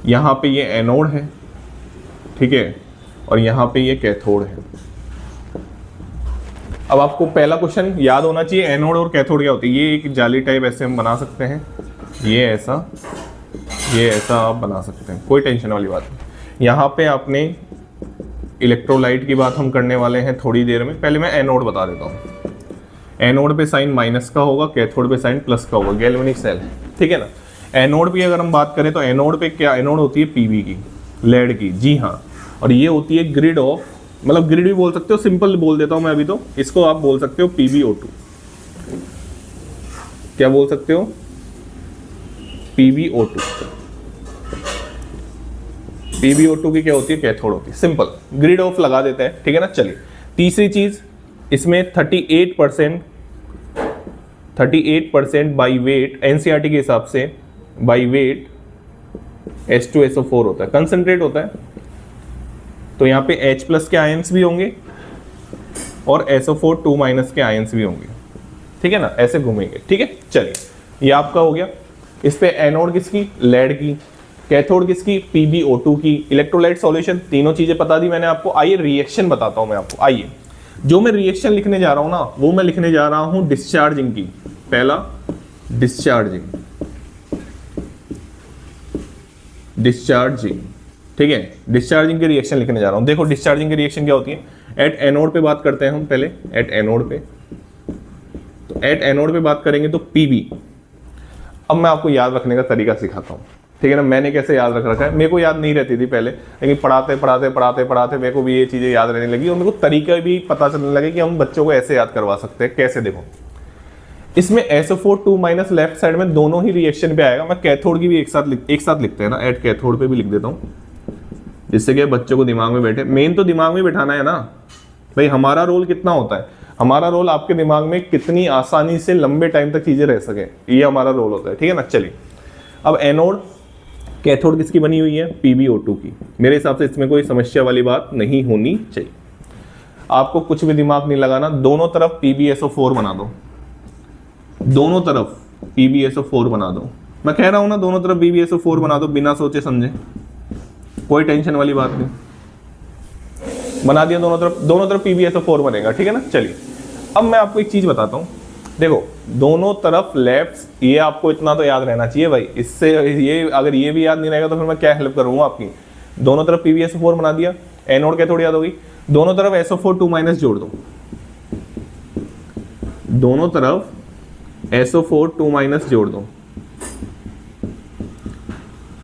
यहाँ पे ये एनोड है, ठीक है, और यहाँ पे ये कैथोड है। अब आपको पहला क्वेश्चन याद होना चाहिए, एनोड और कैथोड क्या होती है। ये एक जाली टाइप ऐसे हम बना सकते हैं, ये ऐसा आप बना सकते हैं, कोई टेंशन वाली बात नहीं। यहाँ पे आपने इलेक्ट्रोलाइट की बात हम करने वाले हैं थोड़ी देर में। पहले मैं एनोड बता देता हूँ। एनोड पे साइन माइनस का होगा, कैथोड पे साइन प्लस का होगा, गैल्वेनिक सेल, ठीक है ना। एनोड की अगर हम बात करें तो एनोड पे क्या, एनोड होती है पीवी की, लेड की, जी हाँ, और ये होती है ग्रिड ऑफ, मतलब ग्रिड भी बोल सकते हो, सिंपल बोल देता हूं मैं अभी, तो इसको आप बोल सकते हो PbO2। क्या बोल सकते हो? PbO2। PbO2 की क्या होती है? कैथोड होती है। सिंपल, ग्रिड ऑफ लगा देते हैं, ठीक है ना। चलिए तीसरी चीज, इसमें 38% बाई वेट, एनसीईआरटी के हिसाब से बाई वेट H2SO4 होता है, कंसंट्रेट होता है। तो यहाँ पे H प्लस के आयंस भी होंगे और SO4 2- के आयंस भी होंगे, ठीक है ना, ऐसे घूमेंगे, ठीक है। चलिए ये आपका हो गया। इस पे एनोड किसकी? लेड की। कैथोड किसकी? PbO2 की। इलेक्ट्रोलाइट सॉल्यूशन, तीनों चीजें बता दी मैंने आपको। आइए रिएक्शन बताता हूं मैं आपको। आइए, जो मैं रिएक्शन लिखने जा रहा हूं ना, वो मैं लिखने जा रहा हूं डिस्चार्जिंग की। पहला डिस्चार्जिंग, ठीक है, डिस्चार्जिंग की रिएक्शन लिखने जा रहा हूं। देखो डिस्चार्जिंग की रिएक्शन क्या होती है। एट एनोड पे बात करते हैं हम पहले, एट एनोड पे। तो एट एनोड पे बात करेंगे तो Pb। अब मैं आपको याद रखने का तरीका सिखाता हूं, ठीक है ना। मैंने कैसे याद रख रखा है, मेरे को याद नहीं रहती थी पहले, लेकिन पढ़ाते मेरे को भी ये चीजें याद रहने लगी और मेरे को तरीका भी पता चलने लगे कि हम बच्चों को ऐसे याद करवा सकते हैं। कैसे? देखो, इसमें SO4 2- लेफ्ट साइड में दोनों ही रिएक्शन पे आएगा। मैं कैथोड की भी एक साथ लिखते हैं ना, एट कैथोड पे भी लिख देता हूँ, जिससे कि बच्चों को दिमाग में बैठे। मेन तो दिमाग में बैठाना है ना भाई। हमारा रोल कितना होता है, हमारा रोल आपके दिमाग में कितनी आसानी से लंबे टाइम तक चीजें रह सके, ये हमारा रोल होता है, ठीक है ना। चलिए अब एनोड, कैथोड किसकी बनी हुई है? PbO2 की। मेरे हिसाब से इसमें कोई समस्या वाली बात नहीं होनी चाहिए। आपको कुछ भी दिमाग नहीं लगाना, दोनों तरफ PbSO4 बना दो, दोनों तरफ PbSO4 बना दो। मैं कह रहा हूं ना, दोनों तरफ PbSO4 बना दो, बिना सोचे समझे, कोई टेंशन वाली बात नहीं। बना दिया दोनों तरफ PbSO4 बनेगा, ठीक है ना। चलिए अब मैं आपको एक चीज बताता हूं। देखो दोनों तरफ लेफ्ट, ये आपको इतना तो याद रहना चाहिए भाई। इससे ये अगर ये भी याद नहीं रहेगा तो फिर मैं क्या हेल्प करूंगा आपकी। दोनों तरफ PbSO4 बना दिया, एनोड कैथोड याद होगी। दोनों तरफ SO4 2- जोड़ दो, दोनों तरफ SO4 2- जोड़ दो।